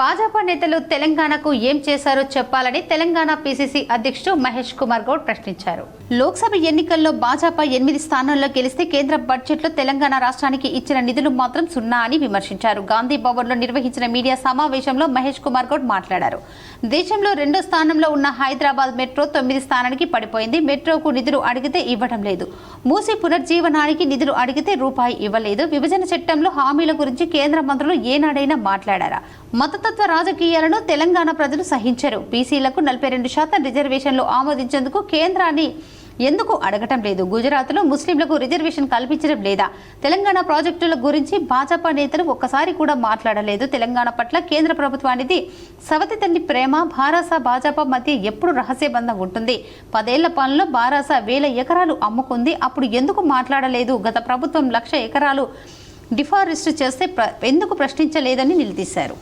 భాజపా నేతలు తెలంగాణకు ఏం చేశారో చెప్పాలని తెలంగాణ పీసీసీ అధ్యక్షుడు మహేష్ కుమార్ గౌడ్ ప్రశ్నించారు. లోక్సభ ఎన్నికల్లో భాజపా 8 స్థానాల్లో గెలిస్తే కేంద్ర బడ్జెట్లో తెలంగాణ రాష్ట్రానికి ఇచ్చిన నిధులు మాత్రం సున్నా అని విమర్శించారు. గాంధీ భవన్లో నిర్వహించిన మీడియా సమావేశంలో మహేష్ కుమార్ గౌడ్ మాట్లాడారు. దేశంలో 2వ స్థానంలో ఉన్న హైదరాబాద్ మెట్రో 9 స్థానానికి పడిపోయింది. మెట్రోకు నిధులు అడిగితే ఇవ్వడం లేదు. మూసీ పునర్జీవనానికి నిధులు అడిగితే రూపాయి ఇవ్వలేదు. విభజన చట్టంలో హామీల గురించి కేంద్ర మంత్రులు ఏనాడైనా మాట్లాడారా? మతతత్వ రాజకీయాలను తెలంగాణ ప్రజలు సహించరు. బీసీలకు 42% రిజర్వేషన్లు ఆమోదించేందుకు కేంద్రాన్ని ఎందుకు అడగటం లేదు? గుజరాత్లో ముస్లింలకు రిజర్వేషన్ కల్పించడం లేదా? తెలంగాణ ప్రాజెక్టుల గురించి భాజపా నేతలు ఒక్కసారి కూడా మాట్లాడలేదు. తెలంగాణ పట్ల కేంద్ర ప్రభుత్వానికి సవతి తల్లి ప్రేమ, భారాస భాజపా మధ్య ఎప్పుడు రహస్య బంధం ఉంటుంది? 10 ఏళ్ల పాలనలో భారాస 1000 ఎకరాలు అమ్ముకుంది. అప్పుడు ఎందుకు మాట్లాడలేదు? గత ప్రభుత్వం 1,00,000 ఎకరాలు డిఫారెస్ట్ చేస్తే ఎందుకు ప్రశ్నించలేదని నిలదీశారు.